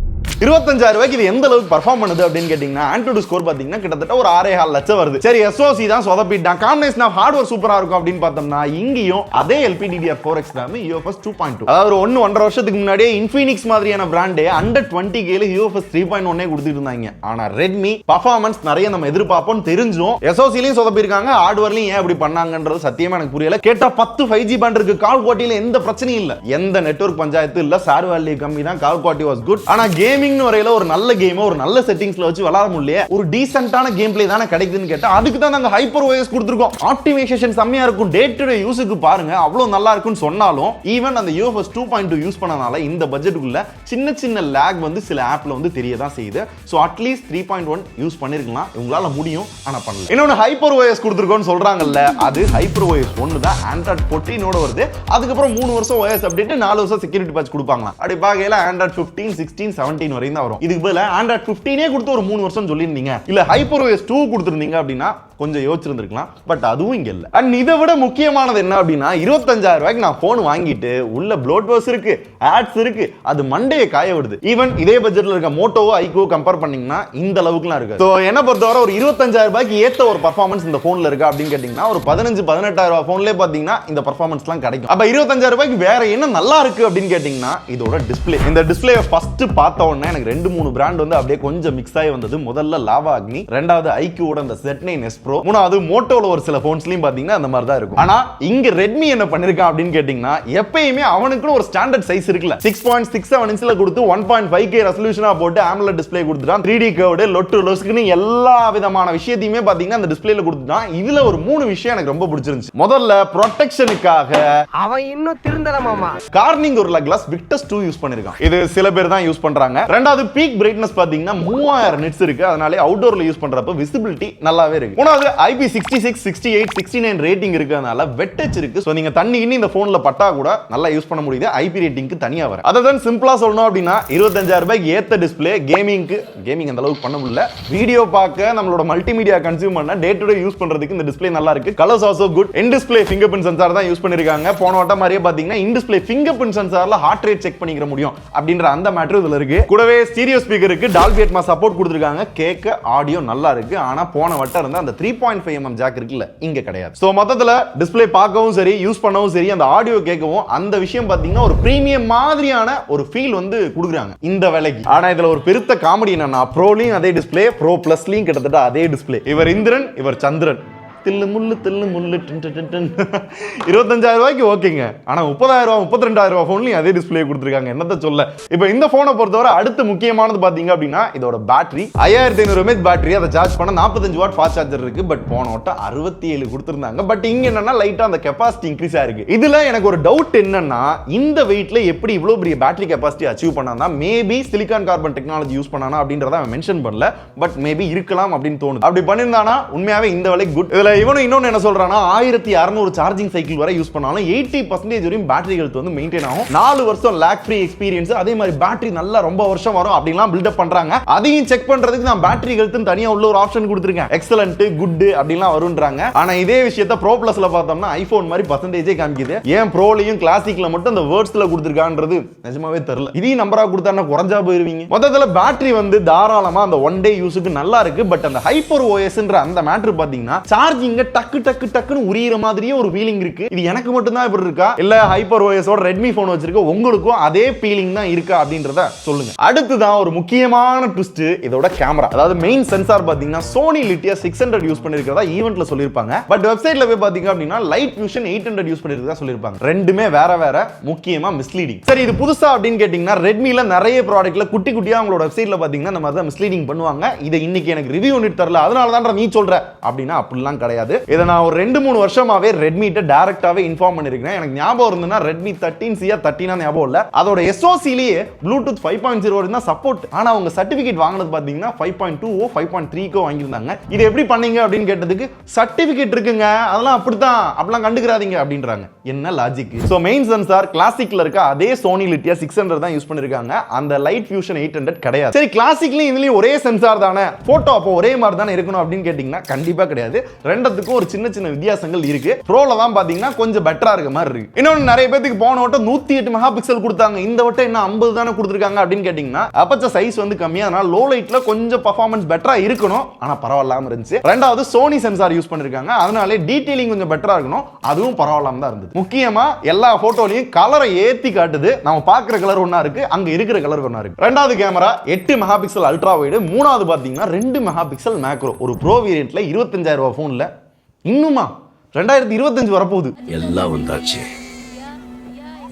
25,000 ரூபாய்க்கு இது எந்த அளவுக்கு பர்ஃபார்ம் பண்ணுது அப்படின்னு கேட்டீங்கன்னா ஆண்ட்ராய்டு ஸ்கோர் பாத்தீங்கன்னா கிட்டத்தட்ட ஒரு 6.5 லட்சம் வருது. சரி, SoC தான் சொதப்பிட்டான், காம்பினேஷன் ஆஃப் ஹார்ட்வேர் சூப்பரா இருக்கும் அப்படின்னு பார்த்தோம்னா இங்கேயும் அதே LPDDR4X RAM UFS 2.2. அதாவது 1.5 வருஷத்துக்கு முன்னாடியே இன்ஃபினிக்ஸ் மாதிரியான பிராண்டே அண்டர் 20K UFS 3.1 கொடுத்துட்டு இருந்தாங்க. ஆனா ரெட்மி பர்ஃபார்மன்ஸ் நிறைய நம்ம எதிர்பார்ப்போம் தெரிஞ்சும் SoCலயும் சொதப்பிருக்காங்க, ஹார்ட்வேர்லயும் ஏன் அப்படி பண்ணாங்கன்றது சத்தியமா எனக்கு புரியல. கேட்டா 10 5G பேண்ட் இருக்கு, கால் குவாலிட்டியில எந்த பிரச்சனையும் இல்ல, எந்த நெட்வொர்க் பஞ்சாயத்து இல்ல, சார் வேல்யூ கம்மி தான், கால் குவாலிட்டி வாஸ் குட். ஆனா கேமிங் வரையில ஒரு நல்ல கேம் ஒரு நல்ல செட்டிங்ஸ்ல வச்சு விளையாட முடியல, ஒரு டீசென்ட்டான கேம் பிளே தானே கிடைக்குதுன்னு கேட்டா அதுக்கு தான் நாங்க ஹைப்பர் OS கொடுத்திருக்கோம். ஆப்டிமைசேஷன் செம்மையா இருக்கும், டே டு டே யூஸ்க்கு பாருங்க அவ்வளவு நல்லா இருக்குன்னு சொன்னாலும் ஈவன் அந்த UFS 2.2 யூஸ் பண்ணனால இந்த பட்ஜெட்டுக்குள்ள சின்ன சின்ன லாக் வந்து சில ஆப்ல வந்து தெரிய தான் செய்யுது. சோ அட்லீஸ்ட் 3.1 யூஸ் பண்ணிருக்கலாம், உங்களால முடியும், ஆனா பண்ணல. இன்னொன்னு ஹைப்பர் OS கொடுத்திருக்கோம்னு சொல்றாங்கல்ல, அது ஹைப்பர் OS 1 தான், ஆண்ட்ராய்டு 14 வருது. அதுக்கப்புறம் 3 வருஷம் OS அப்டேட், 4 வருஷம் செக்யூரிட்டி பேட்ச் கொடுப்பாங்களா. அப்படி பார்க்கையில ஆண்ட்ராய்டு 15 16 17 வரையும் தான் வரும். இதுக்கு பதிலா ஆண்ட்ராய்டு 15 கொடுத்து ஒரு 3 வருஷம் சொல்லியிருந்தீங்க, இல்ல ஹைப்பர் OS 2 கொடுத்திருந்தீங்க அப்படின்னா கொஞ்சம் யோசிச்சிருந்திருக்கலாம். பட் அதுவும் இங்க இல்ல. அண்ட் இதை விட முக்கியமானது என்ன அப்படின்னா 25,000 ரூபாய்க்கு நான் போன் வாங்கிட்டு உள்ள bloatwares இருக்கு, ஆட்ஸ் இருக்கு, அது மண்டையை காய விடுது. ஈவன் இதே பட்ஜெட்ல இருக்க மோட்டோவோ ஐகோ கம்பேர் பண்ணீங்கன்னா இந்த அளவுக்குலாம் இருக்கு. சோ என்ன பொறுத்தவரை ஒரு 25,000 ரூபாய்க்கு ஏத்த ஒரு பர்ஃபார்மன்ஸ் இந்த போன்ல இருக்கா அப்படின்னு கேட்டீங்கன்னா ஒரு 15-18,000 ரூபாய் போன்லயே பாத்தீங்கன்னா இந்த பர்ஃபார்மன்ஸ்லாம் கிடைக்கும். அப்ப 25,000 ரூபாய்க்கு வேற என்ன நல்லா இருக்கு அப்படின்னு கேட்டீங்கன்னா இதோட டிஸ்ப்ளே. இந்த டிஸ்ப்ளே ஃபர்ஸ்ட் பார்த்த உடனே எனக்கு 2-3 பிராண்ட் வந்து அப்படியே கொஞ்சம் மிக்ஸ் ஆகி வந்தது. முதல்ல லாவா அக்னி, ரெண்டாவது ஐக்யூவோட அந்த Z9S Pro, மூணாவது மோட்டோல ஒரு சில போன்ஸ்லயும் பாத்தீங்கன்னா அந்த மாதிரி தான் இருக்கும். ஆனா இங்க ரெட்மி என்ன பண்ணிருக்கான் அப்படின்னு கேட்டீங்கன்னா எப்பயுமே அவனுக்கு ஒரு ஸ்டாண்டர்ட் சைஸ் இருக்குல்ல, 6.67 இன்ச்ல கொடுத்து 1.5K ரெசல்யூஷனா போட்டு AMOLED டிஸ்ப்ளே கொடுத்துட்டான். 3D கர்வ்டு லொட்டு லொஸ்க்குன்னு எல்லா விதமான விஷயத்தையுமே பாத்தீங்கன்னா அந்த டிஸ்ப்ளேல கொடுத்துட்டான். இதுல ஒரு 3 விஷயம் எனக்கு ரொம்ப பிடிச்சிருந்துச்சு. முதல்ல ப்ரொடெக்ஷனுக்காக அவன் இன்னும் திருந்தல மாமா, கார்னிங் கோரில்லா கிளாஸ் விக்டஸ் 2 யூஸ் பண்ணிருக்கான். இது சில பேர் தான் யூஸ் பண்றாங்க. ரெண்டாவது பீக் பிரைட்னஸ் பாத்தீங்கன்னா 3000 நிட்ஸ் இருக்கு, அதனால அவுட்டோர்ல யூஸ் பண்றப்ப விசிபிலிட்டி நல்லாவே இருக்கு. மூணாவது IP66 68 69 ரேட்டிங் இருக்கிறதுனால வெட் டச் இருக்கு. சோ நீங்க தண்ணி இன்னி இந்த போன்ல பட்டா கூட நல்லா யூஸ் பண்ண முடியுது. IP ரேட்டிங்க்கு தனியா வர. அததான் சிம்பிளா சொல்லணும் அப்படின்னா 25,000 ரூபாய்க்கு ஏத்த டிஸ்ப்ளே, கேமிங் அந்த அளவுக்கு பண்ண முடியல, வீடியோ பார்க்க நம்மளோட மல்டிமீடியா கன்சியூம் பண்ண டே டு டே யூஸ் பண்றதுக்கு இந்த டிஸ்ப்ளே நல்லா இருக்கு. Colours also good. In display finger print sensor தான் யூஸ் பண்ணிருக்காங்க. போன வட்ட மாதிரியே பாத்தீங்கன்னா இன் டிஸ்ப்ளே ஃபிங்கர் பிரிண்ட் சென்சார்ல ஹார்ட் ரேட் செக் பண்ணிக்க முடியும் அப்படின்ற அந்த மேட்டர் இதுல இருக்கு. கூடவே ஸ்டீரியோ ஸ்பீக்கர் இருக்கு, டால்பி அட்மாஸ் சப்போர்ட் கொடுத்திருக்காங்க, கேட்க ஆடியோ நல்லா இருக்கு. ஆனா போன வட்ட இருந்த அந்த 3.5mm ஜாக் இருக்குல்ல, இங்க கிடையாது. சோ மொத்தத்துல டிஸ்ப்ளே பார்க்கவும் சரி, யூஸ் பண்ணவும் சரி, அந்த ஆடியோ கேட்கவும் அந்த விஷயம் பாத்தீங்கன்னா ஒரு பிரீமியம் மாதிரியான ஒரு ஃபீல் வந்து கொடுக்குறாங்க இந்த விலைக்கு. ஆனா இதுல ஒரு பெருத்த காமெடி என்னன்னா ப்ரோலையும் அதே டிஸ்ப்ளே, ப்ரோ பிளஸ்லயும் கிட்டத்தட்ட அதே டிஸ்ப்ளே. இவர் இந்திரன், இவர் சந்திரன். தில்லு முள்ளு 25,000 ரூபாய்க்கு ஓகேங்க. ஆனா 30,000 ரூபாய் 32,000 ரூபாய் போன்லயும் அதே டிஸ்ப்ளே கொடுத்திருக்காங்க. என்னத்த சொல்ல. இப்போ இந்த போனை பொறுத்தவரை அடுத்து முக்கியமானது பாத்தீங்க அப்படின்னா இதோட பேட்டரி 5500 mAh பேட்டரி. அதை சார்ஜ் பண்ண 45 வாட் ஃபாஸ்ட் சார்ஜர் இருக்கு. பட் போன வட்டம் 67 கொடுத்திருந்தாங்க. பட் இங்க என்னன்னா லைட்டா அந்த கெபாசிட்டி இன்க்ரீஸ் ஆயிருக்கு. இதுல எனக்கு ஒரு டவுட் என்னன்னா இந்த வெயிட்ல எப்படி இவ்வளவு பெரிய பேட்டரி கெபாசிட்டி அச்சீவ் பண்ணானா, maybe silicon carbon technology use பண்ணானா அப்படின்றத அவன் மென்ஷன் பண்ணல. பட் மேபி இருக்கலாம் அப்படின்னு தோணுது. அப்படி பண்ணிருந்தானா உண்மையாவே இந்த விலைக்கு குட். இதுல இவனும் இன்னொன்னு என்ன சொல்றானா 1600 சார்ஜிங் சைக்கிள் வரை யூஸ் பண்ணாலும் 80% வரையும் பேட்டரி ஹெல்த் வந்து மெயின்டைன் ஆகும். 4 வருஷம் லாக் ஃப்ரீ எக்ஸ்பீரியன்ஸ், அதே மாதிரி பேட்டரி நல்லா ரொம்ப வருஷம் வரும் அப்படிலாம் பில்டப் பண்றாங்க. அதையும் செக் பண்றதுக்கு நான் பேட்டரி ஹெல்த் தனியா உள்ள ஒரு ஆப்ஷன் கொடுத்திருக்கேன். எக்ஸலன்ட், குட் அப்படிலாம் வரும்ன்றாங்க. ஆனா இதே விஷயத்தை ப்ரோ பிளஸ்ல பார்த்தோம்னா ஐபோன் மாதிரி பர்சன்டேஜே காமிக்குது. ஏன் ப்ரோலையும் கிளாசிக்ல மட்டும் அந்த வேர்ட்ஸ்ல கொடுத்திருக்கான்றது நிஜமாவே தெரியல. இதையும் நம்பரா கொடுத்தா குறைஞ்சா போயிருவீங்க. மொத்தத்துல பேட்டரி வந்து தாராளமா அந்த ஒன் டே யூஸுக்கு நல்லா இருக்கு. பட் அந்த ஹைப்பர் ஓஎஸ்ன்ற அந்த மேட்டர் பாத்தீங்கன்னா சார்ஜிங்க டக்கு டக்கு டக்குன்னு உரியிற மாதிரியே ஒரு ஃபீலிங் இருக்கு. இது எனக்கு மட்டும் தான் இப்படி இருக்கா இல்ல ஹைப்பர் ஓஎஸோட ரெட்மி போன் வச்சிருக்க உங்களுக்கும் அதே ஃபீலிங் தான் இருக்கா அப்படின்றத சொல்லுங்க. அடுத்துதான் ஒரு முக்கியமான ட்விஸ்ட், இதோட கேமரா. அதாவது மெயின் சென்சார் பாத்தீங்கன்னா சோனி லிட்டியா 600 யூஸ் பண்ணிருக்கிறதா ஈவென்ட்ல சொல்லிருப்பாங்க. பட் வெப்சைட்ல போய் பாத்தீங்க அப்படின்னா லைட் ஃபியூஷன் 800 யூஸ் பண்ணிருக்கிறதா சொல்லிருப்பாங்க. ரெண்டுமே வேற வேற, முக்கியமா மிஸ்லீடிங். சரி இது புதுசா அப்படின்னு கேட்டீங்கன்னா ரெட்மில நிறைய ப்ராடக்ட்ல குட்டி குட்டியா அவங்களோட வெப்சைட்ல பாத்தீங்கன்னா இந்த மாதிரி தான் மிஸ்லீடிங் பண்ணுவாங்க. இதை இன்னைக்கு எனக்கு ரிவ்யூ யூனிட் தரல அதனால தான் நீ சொல்ற அப்படின்னா அப்படிலாம் கிடையாது. இதை நான் ஒரு 2-3 வருஷமாவே ரெட்மிட்ட டைரக்டாவே இன்ஃபார்ம் பண்ணிருக்கேன். எனக்கு ஞாபகம் இருந்ததுன்னா ரெட்மி 13C 13 ஞாபகம் இல்ல. அதோட SoC-லயே ப்ளூடூத் 5.0 வரைக்கும் தான் சப்போர்ட். ஆனா அவங்க சர்டிபிகேட் வாங்குனது பாத்தீங்கன்னா 5.2 5.3 வாங்கியிருந்தாங்க. இது எப்படி பண்ணீங்க அப்படின்னு கேட்டதுக்கு சர்டிபிகேட் இருக்குங்க அதெல்லாம் அப்படிதான் அப்படிலாம் கண்டுக்கிறாதீங்க அப்படின்றாங்க. என்ன லாஜிக்? சோ மெயின் சென்சார் கிளாசிக்ல இருக்க அதே சோனி லிட்டியா 600 தான் யூஸ் பண்ணிருக்காங்க. அந்த லைட் ஃபியூஷன் 800 கிடையாது. சரி கிளாசிக்லயும் இதுலயும் ஒரே சென்சார் தானே, போட்டோ அப்போ ஒரே மாதிரி தானே இருக்கணும் அப்படின்னு கேட்டீங்கன்னா கண்டிப்பா கிடையாது. ரெண்டுத்துக்கும் ஒரு சின்ன சின்ன வித்தியாசங்கள் இருக்கு. ப்ரோல தான் பாத்தீங்கன்னா கொஞ்சம் பெட்டரா இருக்க மாதிரி இருக்கு. இன்னொன்னு நிறைய பேருக்கு போன வட்டம் 108 மெகா பிக்சல் கொடுத்தாங்க, இந்த வட்டம் என்ன 50 தானே கொடுத்துருக்காங்க அப்படின்னு கேட்டீங்கன்னா அப்பச்சர் சைஸ் வந்து கம்மியா, அதனால லோ லைட்ல கொஞ்சம் பெர்ஃபார்மன்ஸ் பெட்டரா இருக்கணும். ஆனா பரவாயில்லாம இருந்துச்சு. ரெண்டாவது சோனி சென்சார் யூஸ் பண்ணிருக்காங்க, அதனால டீடைலிங் கொஞ்சம் பெட்டரா இருக்கணும், அதுவும் பரவாயில்லாம தான் இருந்தது. முக்கியமா எல்லா போட்டோலையும் கலரை ஏத்தி காட்டுது. நம்ம பாக்குற கலர் ஒண்ணா இருக்கு, அங்க இருக்கிற கலர் ஒண்ணா இருக்கு. ரெண்டாவது camera 8 mega pixel ultra wide, மூணாவது பாத்தீங்கன்னா 2 மெகா பிக்சல் மேக்ரோ. ஒரு ப்ரோ வேரியன்ட்ல 25,000 ரூபாய் போன்ல இன்னுமா 2025 வரப்போகுது. எல்லாம் வந்தாச்சு,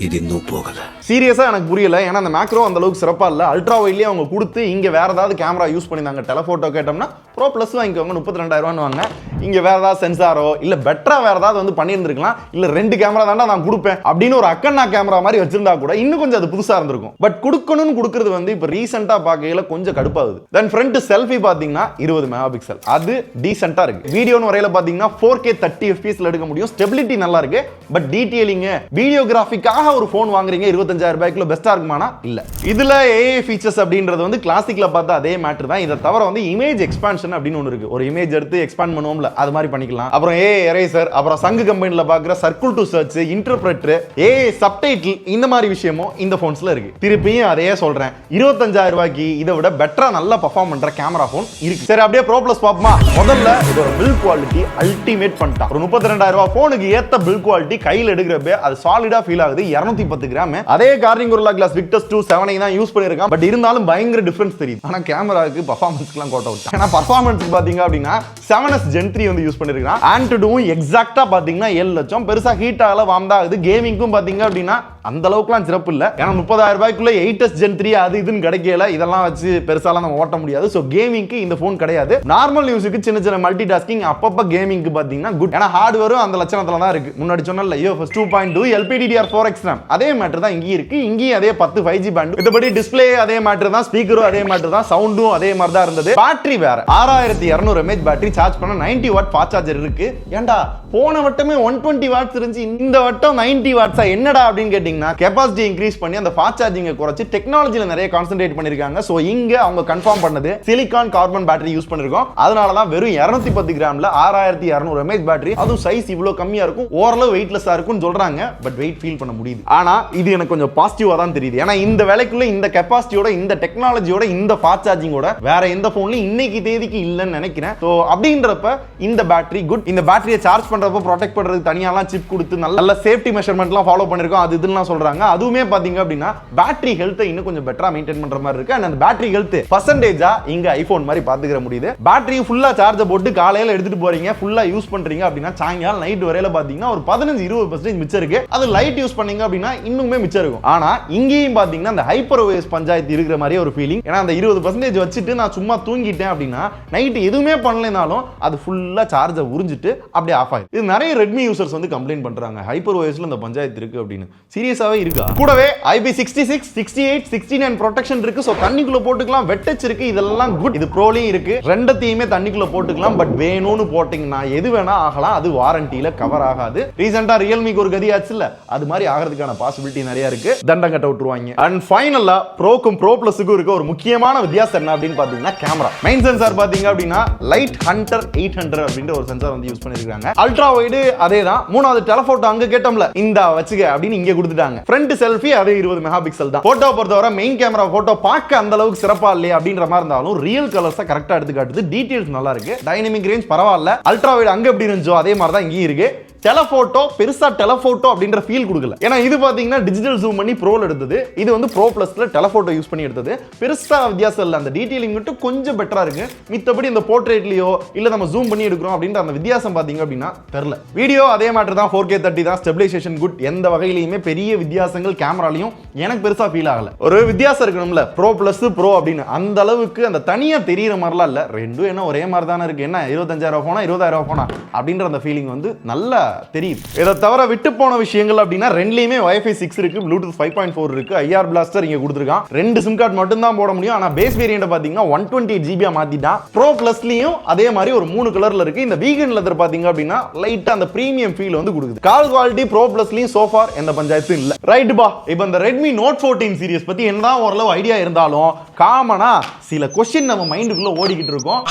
இது இன்னும் போகல. சீரியஸா எனக்கு புரியல. ஏன்னா அந்த மேக்ரோ அந்த அளவுக்கு சிறப்பா இல்ல. அல்ட்ரா வைட்லயே அவங்க கொடுத்து இங்க வேற ஏதாவது கேமரா யூஸ் பண்ணிருந்தாங்க. டெலஃபோட்டோ கேட்டோம்னா ப்ரோ பிளஸ் வாங்கிக்கோங்க 32,000 வாங்க. இங்க வேற ஏதாவது சென்சாரோ இல்ல பெட்டரா வேற ஏதாவது வந்து பண்ணியிருந்திருக்கலாம். இல்ல 2 கேமரா தாண்டா நான் கொடுப்பேன் அப்படின்னு ஒரு அக்கண்ணா கேமரா மாதிரி வச்சிருந்தா கூட இன்னும் கொஞ்சம் அது புதுசா இருந்திருக்கும். பட் கொடுக்கணும்னு கொடுக்கிறது வந்து இப்ப ரீசெண்டா பார்க்கையில கொஞ்சம் கடுப்பாகுது. தென் ஃப்ரண்ட் செல்ஃபி பாத்தீங்கன்னா 20 மெகா பிக்சல், அது டீசென்ட்டா இருக்கு. வீடியோன்னு வரையில பாத்தீங்கன்னா 4K 30 FPS எடுக்க முடியும். ஸ்டெபிலிட்டி நல்லா இருக்கு. பட் டீடைலிங் வீடியோகிராஃபிக்காக ஒரு போன் வாங்குறீங்க 25,000 ரூபாய்க்குள்ள பெஸ்டா இருக்குமானா இல்ல. இதுல AI ஃபீச்சர்ஸ் அப்படின்றது வந்து கிளாசிக்ல பார்த்தா அதே மேட்டர் தான். இத தவிர வந்து இமேஜ் எக்ஸ்பான்ஷன் அப்படின்னு ஒன்னு இருக்கு. ஒரு இமேஜ் எடுத்து எக்ஸ்பாண்ட் பண்ணுவோம்ல, அது மாதிரி பண்ணிக்கலாம். அப்புறம் AI எரேசர், அப்புறம் சங்கு கம்பெனில பாக்குற circle to search, interpreter, AI subtitle, இந்த மாதிரி விஷயமும் இந்த போன்ஸ்ல இருக்கு. திருப்பியும் அதே சொல்றேன், 25,000 ரூபாய்க்கு இதை விட பெட்டரா நல்லா பெர்ஃபார்ம் பண்ற கேமரா போன் இருக்கு. சரி அப்படியே ப்ரோ பிளஸ் பாப்போமா. முதல்ல இதோட பில்ட் குவாலிட்டி அல்டிமேட் பண்ணிட்டான். ஒரு 32,000 ரூபாய் போனுக்கு ஏத்த பில்ட் குவாலிட்டி கையில எடுக்கிறப்ப அது சாலிடா ஃபீல் ஆகுது. 210 கிராம். அதே கார்னிங் கோரில்லா கிளாஸ் விக்டஸ் 2 7 தான் யூஸ் பண்ணிருக்கான். பட் இருந்தாலும் பயங்கர டிஃபரன்ஸ் தெரியுது. ஆனா கேமராக்கு பெர்ஃபார்மன்ஸ்க்குலாம் கோட்ட விட்டான். ஆனா பெர்ஃபார்மன்ஸ் பாத்தீங்க அப்படின்னா 7S Gen 3 வந்து யூஸ் பண்ணிருக்கான். ஆண்ட்ராய்டும் எக்ஸாக்ட்டா பாத்தீங்கன்னா 7 லட்சம். பெருசா ஹீட் ஆகல, வார்ம் ஆகுது. கேமிங்க்கும் பாத்தீங்க அப்படின்னா அந்த அளவுக்குலாம் சிறப்பு இல்ல. ஏன்னா 30,000 ரூபாய்க்குள்ள 8S Gen 3 அது இதுன்னு கிடைக்கல. இதெல்லாம் வச்சு பெருசாலாம் நம்ம ஓட்ட முடியாது. சோ கேமிங்க்கு இந்த போன் கிடையாது. நார்மல் யூஸுக்கு சின்ன சின்ன மல்டி டாஸ்கிங் அப்பப்ப கேமிங்க்கு பாத்தீங்கன்னா குட். ஏன்னா ஹார்ட்வேரும் அந்த லட்சணத்துல தான் இருக்கு. முன்னாடி சொன்னல UFS 2.2 LPDDR4X RAM அதே மேட்டர் தான் இங்க இருக்கு. இங்கேயும் அதே 10 5G பேண்ட். இதுபடி டிஸ்ப்ளே அதே மேட்டர் தான், ஸ்பீக்கரும் அதே மேட்டர் தான், சவுண்டும் அதே மாதிரி தான் இருந்தது. பேட்டரி வேற 6200 mAh பேட்டரி. சார்ஜ் பண்ண 90 வாட் ஃபாஸ்ட் சார்ஜர் இருக்கு. ஏண்டா போன வட்டமே 120 வாட்ஸ் இருந்துச்சு, இந்த வட்டம் 90 வாட்ஸா என்னடா அப்படின்னு கேட்டீங்கன்னா கெபாசிட்டி இன்க்ரீஸ் பண்ணி அந்த ஃபாஸ்ட் சார்ஜிங்கை குறைச்சு டெக்னாலஜில நிறைய கான்சென்ட்ரேட் பண்ணிருக்காங்க. சோ இங்க அவங்க கன்ஃபார்ம் பண்ணது சிலிகான் கார்பன் பேட்டரி யூஸ் பண்ணிருக்கோம். அதனால தான் வெறும் 210 கிராம்ல 6200 mAh பேட்டரி. அதுவும் சைஸ் இவ்வளவு கம்மியா இருக்கும், ஓரளவு வெயிட்லெஸ்ஸா இருக்கும்னு சொல்றாங்க. பட் வெயிட் ஃபீல் பண்ண முடியுது. ஆனா இது எனக்கு கொஞ்சம் பாசிட்டிவா தான் தெரியுது. ஏன்னா இந்த விலைக்குள்ள இந்த கெபாசிட்டியோட இந்த டெக்னாலஜியோட இந்த ஃபாஸ்ட் சார்ஜிங்கோட வேற எந்த போன்லயும் இன்னைக்கு தேதிக்கு இல்லன்னு நினைக்கிறேன். சோ அப்படின்றப்ப இந்த பேட்டரி குட். இந்த பேட்டரியை சார்ஜ் பண்றப்ப ப்ரொடெக்ட் பண்றதுக்கு தனியாலாம் சிப் கொடுத்து நல்ல சேஃப்டி மெஷர்மெண்ட்லாம் ஃபாலோ பண்ணிருக்கோம். அது இதெல்லாம் சொல்றாங்க. அதுவுமே பாத்தீங்க அப்படின்னா பேட்டரி ஹெல்த்தை இன்னும் கொஞ்சம் பெட்டரா மெயின்டைன் பண்ற மாதிரி இருக்கு. அந்த பேட்டரி ஹெல்த் பர்சன்டேஜா இங்க ஐபோன் மாதிரி பாத்துக்கிற முடியுது. பேட்டரி ஃபுல்லா சார்ஜ் போட்டு காலையில எடுத்துட்டு போறீங்க, ஃபுல்லா யூஸ் பண்றீங்க அப்படின்னா சாயங்காலம் நைட் வரையில பாத்தீங்கன்னா ஒரு 15-20% மிச்சம் இருக்கு. அது லைட் யூஸ் பண்ணீங்க அப்படின்னா இன்னுமே மிச்சம் இருக்கும். ஆனா இங்கேயும் பாத்தீங்கன்னா அந்த ஹைப்பர் ஓஎஸ் பஞ்சாயத்து இருக்கிற மாதிரி ஒரு ஃபீலிங். ஏன்னா அந்த 20% வச்சுட்டு நான் சும்மா தூங்கிட்டேன் அப்படின்னா நைட் எதுவுமே பண்ணலைனாலும் அது ஃபுல்லா சார்ஜை உறிஞ்சிட்டு அப்படியே ஆஃப் ஆயிடும். இது நிறைய ரெட்மி யூசர்ஸ் வந்து கம்ப்ளைண்ட் பண்றாங்க, ஹைப்பர் ஓஎஸ்ல இந்த பஞ்சாயத்து இருக்கு அப்படின்னு. சீரியஸாவே இருக்கா? கூடவே IP66, 68, 69 ப்ரொடெக்ஷன் இருக்கு. சோ தண்ணிக்குள்ள போட்டுக்கலாம், வெட்டச் இருக்கு, இதெல்லாம் குட். இது ப்ரோலையும் இருக்கு, ரெண்டத்தையுமே தண்ணிக்குள்ள போட்டுக்கலாம். பட் வேணும்னு போட்டீங்கன்னா எது வேணா ஆகலாம், அது வாரண்டியில கவர் ஆகாது. ரீசெண்டா ரியல்மிக்கு ஒரு கதி ஆச்சு இல்ல, அது மாதிரி ஆகிறதுக்கான பாசிபிலிட்டி நிறைய இருக்கு. தண்டம் கட்ட விட்டுருவாங்க. அண்ட் ஃபைனலா ப்ரோக்கும் ப்ரோ பிளஸுக்கும் இருக்க ஒரு முக்கியமான வித்தியாசம் என்ன அப்படின்னு பாத்தீங்கன்னா கேமரா. மெயின் சென்சார் பாத்தீங்க அப்படின்னா லைட் ஹண்டர் 800 அப்படின்ற ஒரு சென்சார் வந்து யூஸ் பண்ணிருக்காங்க. அல்ட்ரா வைடு அதே தான். மூணாவது டெலஃபோட்டோ அங்க கேட்டோம்ல, இந்த வச்சுக்க அப்படின்னு இங்க கொடுத்துட்டாங்க. ஃப்ரண்ட் செல்ஃபி அதே 20 மெகா பிக்சல் தான். போட்டோ பொறுத்தவரை மெயின் கேமரா போட்டோ பார்க்க அந்த அளவுக்கு சிறப்பா இல்லையா அப்படின்ற மாதிரி இருந்தாலும் ரியல் கலர்ஸை கரெக்டா எடுத்து காட்டுது. டீடைல்ஸ் நல்லா இருக்கு. டைனமிக் ரேஞ்ச் பரவாயில்ல. அல்ட்ரா வைடு அங்க எப்படி இருந்துச்சோ அதே மாதிரி தான் இங்கேயும் இருக்கு. டெலஃபோட்டோ பெருசா டெலஃபோட்டோ அப்படின்ற ஃபீல் கொடுக்கல. ஏன்னா இது பாத்தீங்கன்னா டிஜிட்டல் ஜூம் பண்ணி ப்ரோல எடுத்தது, இது வந்து ப்ரோ பிளஸ்ல டெலஃபோட்டோ யூஸ் பண்ணி எடுத்தது. பெருசா வித்தியாசம் இல்ல. அந்த டீடைலிங் மட்டும் கொஞ்சம் பெட்டரா இருக்கு. மித்தபடி இந்த போர்ட்ரேட்லயோ இல்ல நம்ம ஜூம் பண்ணி எடுக்கிறோம் அப்படின்ற அந்த வித்தியாசம் பாத்தீங்க அப்படின்னா தெரியல. வீடியோ அதே மாதிரி தான், 4K 30 தான். Stabilisation good. எந்த வகையிலுமே பெரிய வித்தியாசங்கள் கேமராலையும் எனக்கு பெருசா ஃபீல் ஆகல. ஒரு வித்தியாசம் இருக்கணும்ல, ப்ரோ பிளஸ் ப்ரோ அப்படின்னு அந்த அளவுக்கு அந்த தனியா தெரியற மாதிரிலாம் இல்ல. ரெண்டும் என்ன ஒரே மாதிரி தானே இருக்கு. என்ன 25,000 போனா 20,000 போனா அப்படின்ற அந்த ஃபீலிங் வந்து நல்லா தெரியும். இதை தவிர விட்டு போன விஷயங்கள் அப்படின்னா ரெண்டுலயுமே Wi-Fi 6 இருக்கு, Bluetooth 5.4 இருக்கு, IR பிளாஸ்டர் இங்க கொடுத்திருக்கான். 2 சிம் கார்டு மட்டும் தான் போட முடியும். ஆனா பேஸ் வேரியன்ட் பாத்தீங்கன்னா 128 GB மாத்திட்டான். ப்ரோ பிளஸ்லயும் அதே மாதிரி ஒரு 3 கலர்ல இருக்கு. இந்த வீகன் லெதர் பாத்தீங்க அப்படின்னா லைட்டா அந்த பிரீமியம் ஃபீல் வந்து கொடுக்குது. கால் குவாலிட்டி ப்ரோ பிளஸ்லயும் சோ ஃபார் எந்த பஞ்சாயத்தும் இல்ல. ரைட் பா. இப்போ இந்த Redmi Note 14 சீரிஸ் பத்தி என்னதான் ஓரளவு ஐடியா இருந்தாலும் காமனா சில क्वेश्चन நம்ம மைண்டுக்குள்ள ஓடிக்கிட்டு இருக்கோம்.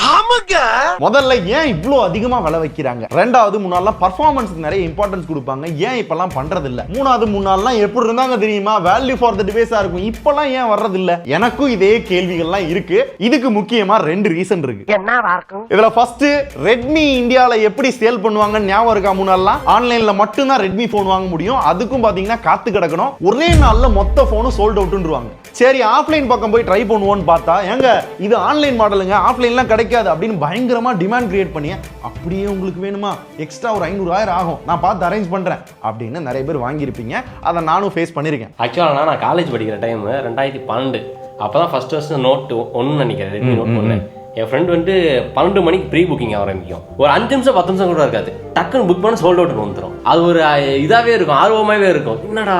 முதல்ல ஏன் இவ்ளோ அதிகமா விலை வைக்கிறாங்க? ரெண்டாவது முன்னால பெர்ஃபார்மன்ஸ்க்கு நிறைய இம்பார்ட்டன்ஸ் கொடுப்பாங்க, ஏன் இப்பெல்லாம் பண்றது இல்ல? மூணாவது முன்னாலாம் எப்படி இருந்தாங்க தெரியுமா, வேல்யூ ஃபார் தி டிவைஸா இருக்கும், இப்பெல்லாம் ஏன் வர்றது இல்ல? எனக்கும் இதே கேள்விகள்லாம் இருக்கு. இதுக்கு முக்கியமா 2 ரீசன் இருக்கு. என்னவா இருக்கும்? இதுல ஃபர்ஸ்ட், ரெட்மி இந்தியால எப்படி சேல் பண்ணுவாங்கன்னு ஞாபகம் இருக்கா? முன்னாலாம் ஆன்லைன்ல மட்டும் தான் ரெட்மி போன் வாங்க முடியும். அதுக்கும் பாத்தீங்கன்னா காத்து கிடக்கணும். ஒரே நாள்ல மொத்த போனும் சோல்ட் அவுட்ன்றுவாங்க. சரி ஆஃப்லைன் பக்கம் போய் ட்ரை பண்ணுவோம்னு பார்த்தா, ஏங்க இது ஆன்லைன் மாடலுங்க, ஆஃப்லைன்லாம் கிடைக்காது அப்படின்னு பயங்கரமா டிமாண்ட் கிரியேட் பண்ணி, அப்படியே உங்களுக்கு வேணுமா எக்ஸ்ட்ரா ஒரு 500,000 ஆகும், நான் பார்த்து அரேஞ்ச் பண்றேன் அப்படின்னு நிறைய பேர் வாங்கியிருப்பீங்க. அதை நானும் ஃபேஸ் பண்ணியிருக்கேன். ஆக்சுவலாக நான் காலேஜ் படிக்கிற டைம் 2012 அப்போ தான் ஃபர்ஸ்ட் நோட் 1 நினைக்கிறேன், ரெட்மி நோட் 1. என் ஃப்ரெண்ட் வந்து 12 மணிக்கு ப்ரீ புக்கிங் ஆரம்பிக்கும். ஒரு 5 நிமிஷம் 10 நிமிஷம் கூட இருக்காது, டக்குன்னு புக் பண்ண சோல்ட் அவுட் வந்துடும். அது ஒரு இதாகவே இருக்கும், ஆர்வமாகவே இருக்கும். என்னடா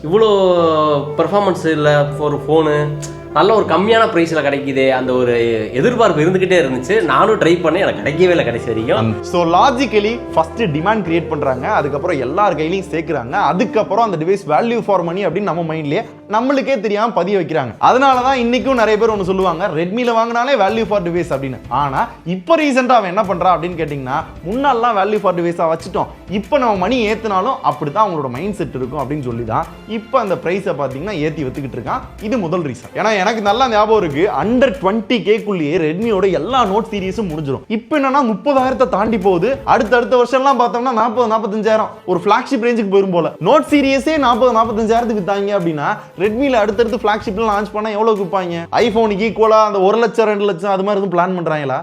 இவ்வளோ பெர்ஃபார்மன்ஸ் இல்லை ஒரு ஃபோனு, நல்ல ஒரு கம்மியான ப்ரைஸில் கிடைக்குது, அந்த ஒரு எதிர்பார்ப்பு இருந்துகிட்டே இருந்துச்சு. நானும் ட்ரை பண்ணி எனக்கு கிடைக்கவே இல்லை கடைசி வரைக்கும். So logically first demand create பண்ணுறாங்க, அதுக்கப்புறம் எல்லார் கையிலையும் சேர்க்குறாங்க, அதுக்கப்புறம் அந்த டிவைஸ் வேல்யூ ஃபார் மணி அப்படின்னு நம்ம மைண்ட்லேயே நம்மளுக்கே தெரியாமல் பதிய வைக்கிறாங்க. அதனால தான் இன்னைக்கும் நிறைய பேர் ஒன்று சொல்லுவாங்க, ரெட்மியில் வாங்கினாலே வேல்யூ ஃபார் டிவைஸ் அப்படின்னு. ஆனால் இப்போ ரீசெண்டாக அவன் என்ன பண்ணுறான் அப்படின்னு கேட்டிங்கன்னா, முன்னாலாம் வேல்யூ ஃபார் டிவைஸாக வச்சுட்டோம், இப்போ நம்ம மணி ஏற்றினாலும் அப்படி தான் அவங்களோட மைண்ட் செட் இருக்கும் அப்படின்னு சொல்லி தான் இப்போ அந்த ப்ரைஸை பார்த்தீங்கன்னா ஏற்றி வச்சுக்கிட்டு இருக்கான். இது முதல் ரீசன். ஏன்னா எனக்கு நல்லா ஞாபகம் இருக்கு, அண்டர் 20K ரெட்மியோட எல்லா நோட் சீரிஸும் முடிஞ்சிடும். இப்போ என்னன்னா 30,000 தாண்டி போகுது. அடுத்த வருஷம்லாம் பார்த்தோம்னா 40-45,000 ஒரு ஃபிளாக்ஷிப் ரேஞ்சுக்கு போயிரும் போல. நோட் சீரிஸே 40-45,000 வித்தாங்க அப்படின்னா ரெட்மில அடுத்தடுத்து ஃபிளாக்ஷிப்லாம் லான்ச் பண்ணா எவ்வளவு விற்பாங்க? ஐபோனுக்கு ஈக்குவலா அந்த 1 லட்சம் 2 லட்சம் அது மாதிரி எதுவும் பிளான் பண்றாங்களா?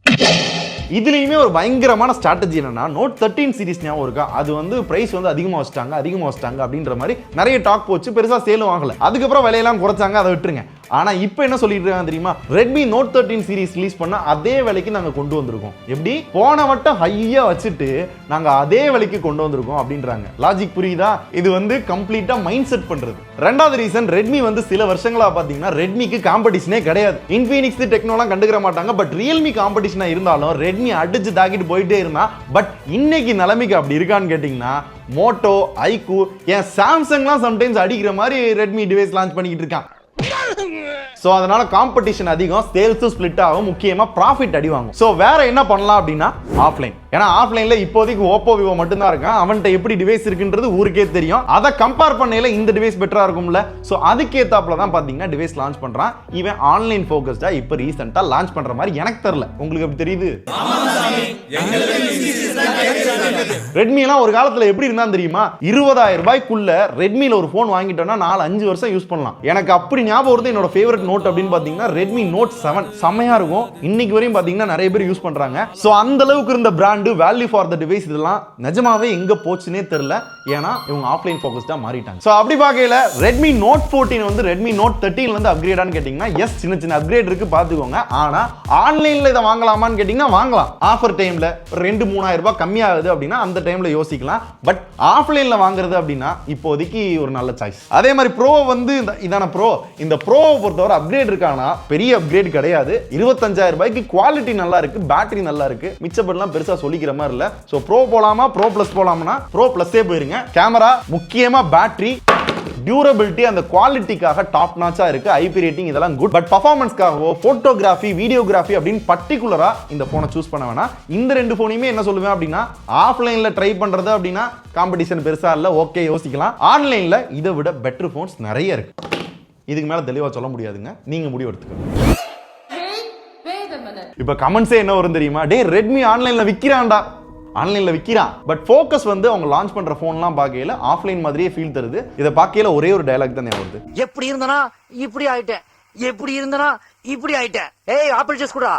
இதுலயுமே ஒரு பயங்கரமான ஸ்ட்ராட்டஜி என்னன்னா, நோட் 13 சீரிஸ் ஞாபகம் இருக்கா, அது வந்து பிரைஸ் வந்து அதிகமா வச்சிட்டாங்க அப்படின்ற மாதிரி நிறைய டாக் போச்சு, பெருசா சேலும் ஆகல. அதுக்கப்புறம் விலையெல்லாம் குறைச்சாங்க, அதை விட்டுருங்க. ஆனா இப்போ என்ன சொல்லிட்டு இருக்காங்க தெரியுமா, ரெட்மி நோட் 13 சீரிஸ் ரிலீஸ் பண்ண அதே விலைக்கு நாங்க கொண்டு வந்திருக்கோம். எப்படி போன வட்டம் ஹையா வச்சுட்டு நாங்க அதே விலைக்கு கொண்டு வந்திருக்கோம் அப்படின்றாங்க. லாஜிக் புரியுதா? இது வந்து கம்ப்ளீட்டா மைண்ட் செட் பண்றது. ரெண்டாவது ரீசன், ரெட்மி வந்து சில வருஷங்களா பாத்தீங்கன்னா ரெட்மிக்கு காம்படிஷனே கிடையாது. இன்ஃபினிக்ஸ் டெக்னோலாம் கண்டுக்கிற மாட்டாங்க, பட் ரியல்மி காம்படிஷனா இருந்தாலும் ரெட்மி அடிச்சு தாக்கிட்டு போயிட்டே இருந்தா. பட் இன்னைக்கு நிலைமைக்கு அப்படி இருக்கான்னு கேட்டீங்கன்னா, மோட்டோ, ஐக்கூ, ஏன் சாம்சங்லாம் சம்டைம்ஸ் அடிக்கிற மாதிரி ரெட்மி டிவைஸ் லான்ச் பண்ணிக்கிட்டு இருக்கான். சோ அதனால காம்படிஷன் அதிகம், சேல்ஸ் ஸ்ப்ளிட் ஆகும், முக்கியமா ப்ராஃபிட் அடி வாங்கும். சோ வேற என்ன பண்ணலாம் அப்படின்னா ஆஃப்லைன். ஏன்னா ஆஃப்லைன்ல இப்போதைக்கு ஓப்போ விவோ மட்டும் தான் இருக்கான். அவன்கிட்ட எப்படி டிவைஸ் இருக்குன்றது ஊருக்கே தெரியும். அதை கம்பேர் பண்ணையில இந்த டிவைஸ் பெட்டரா இருக்கும்ல. சோ அதுக்கு ஏத்தாப்புல தான் பாத்தீங்கன்னா டிவைஸ் லான்ச் பண்றான். இவன் ஆன்லைன் ஃபோக்கஸ்டா இப்ப ரீசெண்டா லான்ச் பண்ற மாதிரி எனக்கு தெரியல. உங்களுக்கு எப்படி தெரியுது? ரெட்மி எல்லாம் ஒரு காலத்துல எப்படி இருந்தா தெரியுமா? 20,000 ரூபாய்க்குள்ள ரெட்மில ஒரு போன் வாங்கிட்டோம்னா 4-5 வருஷம் யூஸ் பண்ணலாம். எனக்கு அப்படி ஞாபகம் வருது. என்னோட ஃபேவரட் நோட் அப்படின்னு பாத்தீங்கன்னா ரெட்மி நோட் 7 செமையா இருக்கும். இன்னைக்கு வரையும் பாத்தீங்கன்னா நிறைய பேர் யூஸ் பண்றாங்க. சோ அந்த அளவுக்கு இருந்த brand, value for the device இதெல்லாம் நிஜமாவே எங்க போச்சுனே தெரியல. ஏன்னா இவங்க ஆஃப்லைன் ஃபோக்கஸ்டா மாறிட்டாங்க. சோ அப்படி பார்க்கையில ரெட்மி நோட் 14 வந்து ரெட்மி நோட் 13 ல இருந்து அப்கிரேடான்னு கேட்டீங்கன்னா எஸ், சின்ன சின்ன அப்கிரேட் இருக்கு பாத்துக்கோங்க. ஆனா ஆன்லைன்ல இதை வாங்கலாமான்னு கேட்டீங்கன்னா வாங்கலாம். ஆஃபர் டைம்ல 2-3,000 ரூபாய் கம்மியாகுது அப்படின்னா அந்த டைம்ல யோசிக்கலாம். பட் ஆஃப்லைன்ல வாங்குறது அப்படின்னா இப்போதைக்கு ஒரு நல்ல சாய்ஸ். அதே மாதிரி ப்ரோ வந்து இதான ப்ரோ, இந்த ப்ரோவை பொறுத்தவரை அப்கிரேட் இருக்கானா பெரிய அப்கிரேட் கிடையாது. 25,000 ரூபாய்க்கு குவாலிட்டி நல்லா இருக்கு, பேட்டரி நல்லா இருக்கு, மிச்சப்படலாம் பெருசா சொல்லிக்கிற மாதிரி இல்ல. சோ ப்ரோ போலாமா, ப்ரோ பிளஸ் போலாம்னா ப்ரோ பிளஸே போயிருங்க. கேமரா, முக்கியமா பேட்டரி, டியூரபிலிட்டி, அந்த குவாலிட்டிக்காக டாப் நாச்சா இருக்கு. ஐபி ரேட்டிங் இதெல்லாம் குட். பட் பர்ஃபார்மன்ஸ்க்காகவோ போட்டோகிராஃபி, வீடியோகிராஃபி அப்படின்னு பர்டிகுலரா இந்த போனை சூஸ் பண்ண வேணாம். இந்த ரெண்டு போனையுமே என்ன சொல்லுவேன் அப்படின்னா ஆஃப்லைன்ல ட்ரை பண்றது அப்படின்னா காம்படிஷன் பெருசா இல்ல, ஓகே யோசிக்கலாம். ஆன்லைன்ல இதை விட பெட்டர் போன்ஸ் நிறைய இருக்கு. இதுக்கு மேல தெளிவா சொல்ல முடியாதுங்க, நீங்க முடிவு எடுத்துக்கோங்க. இப்ப கமெண்ட்ஸே என்ன வரும் தெரியுமா? டே ரெட்மி ஆன்லைன்ல விக்கிறான்டா, ஆன்லைன்ல விக்கிறான். பட் ஃபோக்கஸ் வந்து அவங்க லான்ச் பண்ற போன்லாம் பார்க்கையில ஆஃப்லைன் மாதிரியே ஃபீல் தருது. இதை பார்க்கையில ஒரே ஒரு டயலாக் தான் வருது, எப்படி இருந்தனா இப்படி ஆயிட்டேன், எப்படி இருந்தனா இப்படி ஆயிட்டேன். ஏய் ஆப்பிள் ஜூஸ் குடா.